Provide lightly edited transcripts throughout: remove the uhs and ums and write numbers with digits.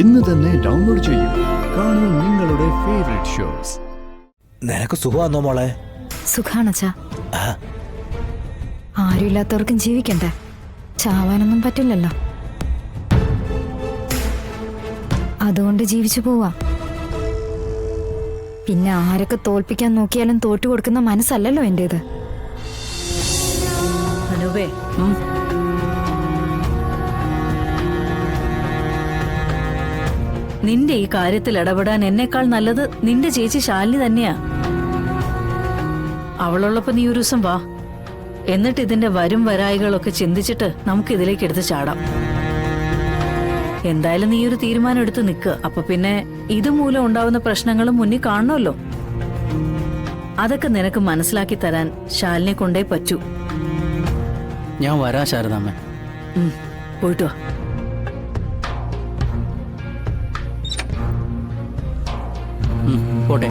ഇന്ന് തന്നെ ഡൗൺലോഡ് ചെയ്യൂ. കാണൂ നിങ്ങളുടെ ഫേവറേറ്റ് ഷോസ്. നിനക്ക് സുഖമാണോ മോളെ? സുഖാണച്ചാ. ആരുമില്ലാത്തവർക്കും ജീവിക്കണ്ടേ? ചാവാനൊന്നും പറ്റില്ലല്ലോ. അതുകൊണ്ട് ജീവിച്ചു പോവാ. പിന്നെ ആരൊക്കെ തോൽപ്പിക്കാൻ നോക്കിയാലും തോറ്റു കൊടുക്കുന്ന മനസ്സല്ലല്ലോ എന്റേത്. അനുവേ, നിന്റെ ഈ കാര്യത്തിൽ ഇടപെടാൻ എന്നെക്കാൾ നല്ലത് നിന്റെ ചേച്ചി ശാലിനി തന്നെയാ. അവളുള്ളപ്പോ നീ ഒരു ദിവസം വാ, എന്നിട്ട് ഇതിന്റെ വരും വരായികളൊക്കെ ചിന്തിച്ചിട്ട് നമുക്ക് ഇതിലേക്ക് എടുത്ത് ചാടാം. എന്തായാലും നീ ഒരു തീരുമാനം എടുത്ത് നിൽക്കുക. അപ്പൊ പിന്നെ ഇതുമൂലം ഉണ്ടാവുന്ന പ്രശ്നങ്ങളും മുന്നിൽ കാണണമല്ലോ. അതൊക്കെ നിനക്ക് മനസ്സിലാക്കി തരാൻ ശാലിനെ കൊണ്ടേ പറ്റൂ. ഞാൻ വരാം ശാരദാമ്മ. പോയിട്ട് വാ. പോട്ടെ.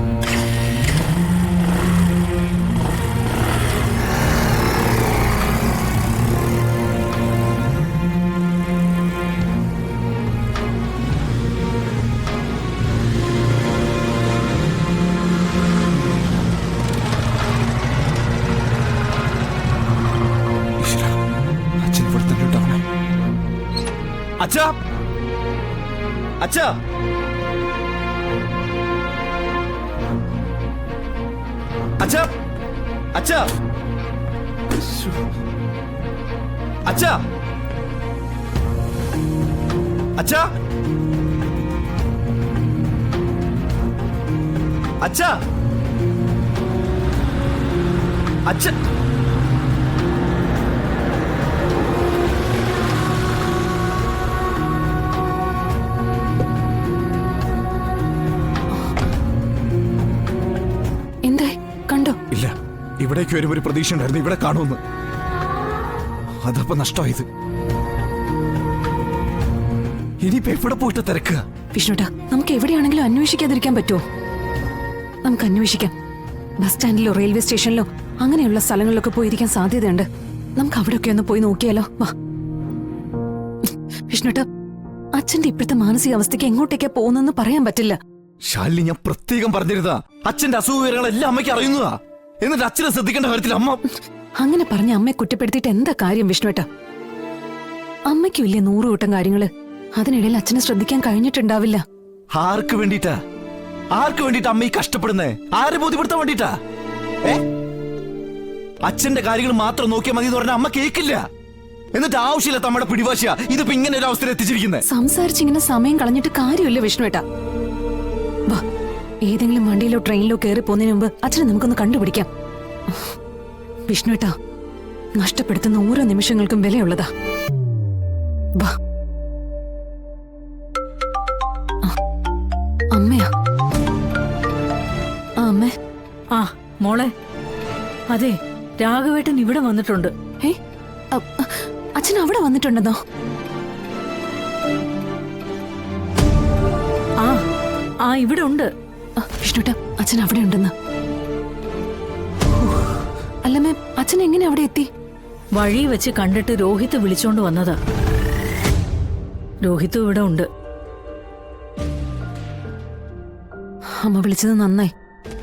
അച്ഛാ, അച്ഛാ, അച്ഛാ, അച്ഛാ, അച്ഛാ, അച്ഛാ, അച്ഛാ, അച്ഛാ. ഇല്ല, ഇവിടേക്ക് വരുമ്പോ ഒരു പ്രതീക്ഷ ഉണ്ടായിരുന്നു ഇവിടെ കാണുമെന്ന്. അതപ്പോ നഷ്ടമായത്. ഇനിയിപ്പോ എവിടെ പോയിട്ട് തിരക്കുക? വിഷ്ണുട്ടാ, നമുക്ക് എവിടെയാണെങ്കിലും അന്വേഷിക്കാതിരിക്കാൻ പറ്റുമോ? നമുക്ക് അന്വേഷിക്കാം. ബസ് സ്റ്റാൻഡിലോ റെയിൽവേ സ്റ്റേഷനിലോ അങ്ങനെയുള്ള സ്ഥലങ്ങളിലൊക്കെ പോയിരിക്കാൻ സാധ്യതയുണ്ട്. നമുക്ക് അവിടെയൊക്കെ ഒന്ന് പോയി നോക്കിയാലോ? വാ വിഷ്ണുട്ടാ, അച്ഛന്റെ ഇപ്പോഴത്തെ മാനസികാവസ്ഥയ്ക്ക് എങ്ങോട്ടേക്കാ പോകുന്നെന്ന് പറയാൻ പറ്റില്ല. ശാലിനി, ഞാൻ പ്രത്യേകം പറഞ്ഞിരുന്നതാ. അച്ഛന്റെ അസുഖവിവരങ്ങളെല്ലാം അമ്മയ്ക്ക് അറിയുന്നതാ. എന്നിട്ട് അച്ഛനെ ശ്രദ്ധിക്കേണ്ട കാര്യത്തിൽ അമ്മ അങ്ങനെ പറഞ്ഞ അമ്മയെ കുറ്റപ്പെടുത്തിയിട്ട് എന്താ കാര്യം വിഷ്ണുട്ടാ? അമ്മയ്ക്കും ഇല്ലേ 100 കൂട്ടം കാര്യങ്ങള്. അതിനിടയിൽ അച്ഛനെ ശ്രദ്ധിക്കാൻ കഴിഞ്ഞിട്ടുണ്ടാവില്ല. ആർക്ക് വേണ്ടിട്ടാ? ആർക്ക് വേണ്ടിട്ടാ അമ്മ ഈ കഷ്ടപ്പെടുന്നേ? ആരെ ബോധ്യപ്പെടുത്താൻ വേണ്ടിട്ടാ? അച്ഛന്റെ കാര്യങ്ങൾ മാത്രം നോക്കിയാൽ മതി എന്ന് പറഞ്ഞാൽ അമ്മ കേൾക്കില്ല. എന്നിട്ട് ആവശ്യമില്ല നമ്മുടെ പിടിവാശിയാ ഇതിപ്പോ ഇങ്ങനെ ഒരു അവസ്ഥയിൽ എത്തിച്ചിരിക്കുന്നത്. സംസാരിച്ചിങ്ങനെ സമയം കളഞ്ഞിട്ട് കാര്യമില്ല വിഷ്ണുട്ടാ. വാ, ഏതെങ്കിലും വണ്ടിയിലോ ട്രെയിനിലോ കയറി പോകുന്നതിന് മുമ്പ് അച്ഛനെ നമുക്കൊന്ന് കണ്ടുപിടിക്കാം. വിഷ്ണുട്ടാ, നഷ്ടപ്പെടുത്തുന്ന ഓരോ നിമിഷങ്ങൾക്കും വിലയുള്ളതാ. വാ. അമ്മയാ? അമ്മേ. മോളെ, അതെ, രാഘവേട്ടൻ ഇവിടെ വന്നിട്ടുണ്ട്. അച്ഛൻ അവിടെ വന്നിട്ടുണ്ടെന്നോ? ഇവിടെ ഉണ്ട്. വിഷ്ണുട്ടാ, അച്ഛൻ അവിടെ ഉണ്ടെന്ന്. അല്ലമ്മേ, അച്ഛൻ എങ്ങനെ അവിടെ എത്തി? വഴി വെച്ച് കണ്ടിട്ട് രോഹിത് വിളിച്ചോണ്ട് വന്നതാ. രോഹിത് ഇവിടെ ഉണ്ട്. അമ്മ വിളിച്ചത് നന്നായി.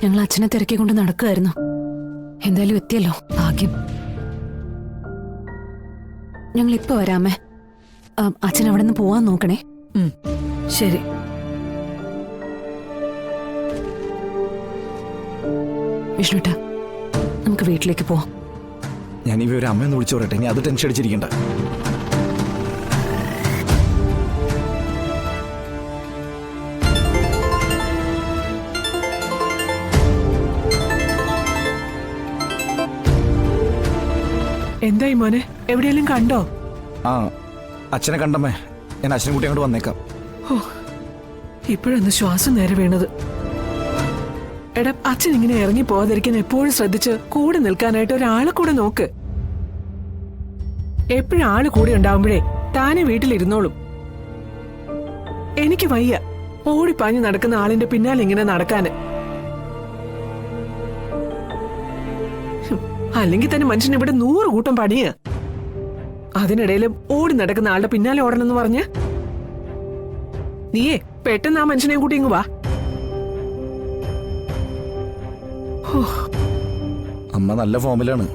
ഞങ്ങൾ അച്ഛനെ തിരക്കിക്കൊണ്ട് നടക്കുകയായിരുന്നു. എന്തായാലും എത്തിയല്ലോ, ഭാഗ്യം. ഞങ്ങൾ ഇപ്പൊ വരാമേ. അച്ഛൻ അവിടെ നിന്ന് പോവാൻ നോക്കണേ. ശരി. വിഷ്ണുട്ടാ, നമുക്ക് വീട്ടിലേക്ക് പോവാം. ഞാൻ ഇവ ഒരു അമ്മയെന്ന് വിളിച്ചു പറയട്ടെ. ഇനി അത് ടെൻഷൻ അടിച്ചിരിക്കണ്ട. എന്തായി മോനെ, എവിടെയെങ്കിലും കണ്ടോ? ആ, അച്ഛനെ കണ്ടമ്മേ. ഞാൻ അച്ഛനെ കൂട്ടി അങ്ങോട്ട് വന്നേക്കാം. ഇപ്പോഴൊന്ന് ശ്വാസം നേരെ വീണത്. എടാ, അച്ഛൻ ഇങ്ങനെ ഇറങ്ങി പോകാതിരിക്കാൻ എപ്പോഴും ശ്രദ്ധിച്ച് കൂടെ നിൽക്കാനായിട്ട് ഒരാളെ കൂടെ നോക്ക്. എപ്പോഴും ആള് കൂടെ ഉണ്ടാവുമ്പോഴേ താനെ വീട്ടിലിരുന്നോളും. എനിക്ക് വയ്യ ഓടിപ്പാഞ്ഞു നടക്കുന്ന ആളിന്റെ പിന്നാലെ ഇങ്ങനെ നടക്കാന്. അല്ലെങ്കിൽ തന്നെ മനുഷ്യൻ ഇവിടെ 100 കൂട്ടം പണിയാ. അതിനിടയിൽ ഓടി നടക്കുന്ന ആളുടെ പിന്നാലെ ഓടണമെന്ന് പറഞ്ഞ് നീയേ പെട്ടെന്ന് ആ മനുഷ്യനെ കൂട്ടി ഇങ്ങ് വാ. അമ്മ നല്ല ഫോമിലാണ്.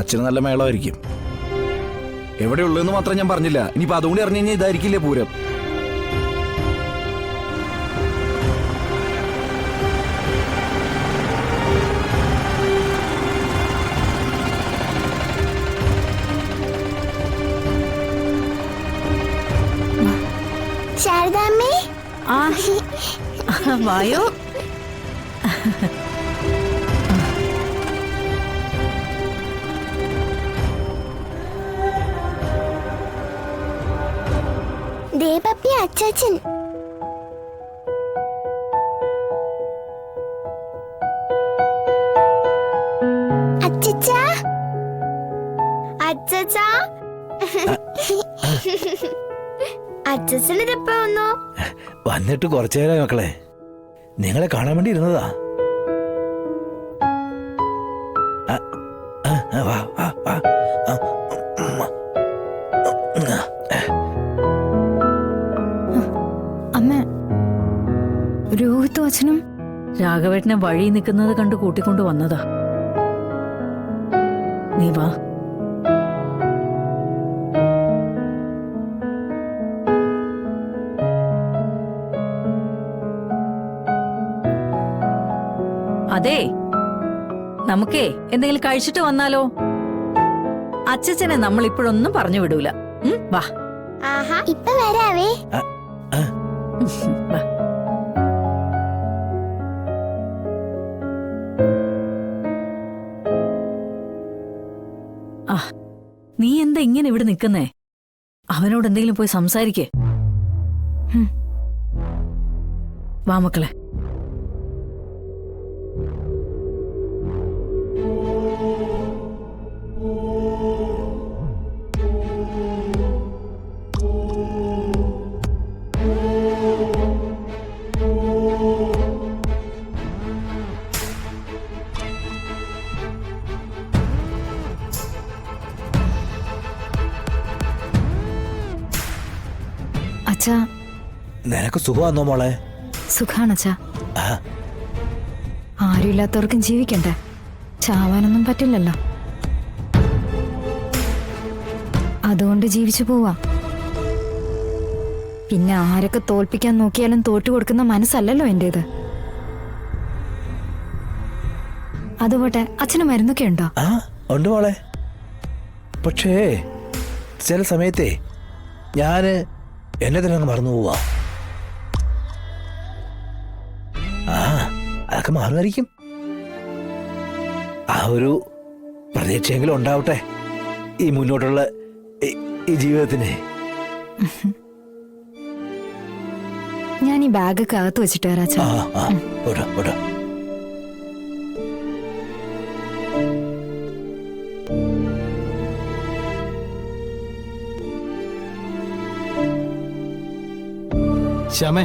അച്ഛന് നല്ല മേളമായിരിക്കും. എവിടെയുള്ളതെന്ന് മാത്രം ഞാൻ പറഞ്ഞില്ല. ഇനിയിപ്പോ അതുകൂടി അറിഞ്ഞു കഴിഞ്ഞാൽ ഇതായിരിക്കില്ലേ പൂരം. ശാരദാമ്മേ, ആ വായോ. ദേ പപ്പി അച്ചാച്ചൻ. അച്ചച്ചാ, അച്ചച്ചാ, അച്ചച്ചനിതെപ്പോ വന്നോ? വന്നിട്ട് കുറച്ചു നേരം മക്കളെ, നിങ്ങളെ കാണാൻ വേണ്ടി ഇരുന്നതാ. വാ വാ വാ. അമ്മ, രോഹിത്തും അച്ഛനും രാഘവേട്ടനെ വഴി നിൽക്കുന്നത് കണ്ട് കൂട്ടിക്കൊണ്ട് വന്നതാ. നീ വാ. അതെ, നമുക്കേ എന്തെങ്കിലും കഴിച്ചിട്ട് വന്നാലോ? അച്ഛനെ നമ്മൾ ഇപ്പോഴൊന്നും പറഞ്ഞു വിടൂല. വാ. ആഹാ, ഇപ്പൊ വരാവേ. വാ. ആ, നീ എന്താ ഇങ്ങനെ ഇവിടെ നിൽക്കുന്നേ? അവനോട് എന്തെങ്കിലും പോയി സംസാരിക്കേ. വാ മക്കളെ. അച്ഛാ, നിനക്ക് സുഖമാണോ മോളെ? സുഖാണച്ചാ. ആരുമില്ലാത്തവർക്കും ജീവിക്കണ്ടേ? ചാവാനൊന്നും പറ്റില്ലല്ലോ. അതുകൊണ്ട് ജീവിച്ചു പോവാ. പിന്നെ ആരൊക്കെ തോൽപ്പിക്കാൻ നോക്കിയാലും തോറ്റു കൊടുക്കുന്ന മനസ്സല്ലല്ലോ എന്റേത്. അതുപോട്ടെ, അച്ഛന് മരുന്നൊക്കെ ഉണ്ടോ? ആ ഉണ്ട് മോളെ. പക്ഷേ ചില സമയത്തെ ഞാന് എന്നെ തന്നെ അങ്ങ് മറന്നു പോവാ. ആ അതൊക്കെ മാറുമായിരിക്കും. ആ ഒരു പ്രതീക്ഷയെങ്കിലും ഉണ്ടാവട്ടെ ഈ മുന്നോട്ടുള്ള ഈ ജീവിതത്തിന്. ഞാൻ ഈ ബാഗൊക്കെ അകത്ത് വെച്ചിട്ട് വരാച്ചാ. ആ ഓടാ ഓടാ. ശ്യാമേ,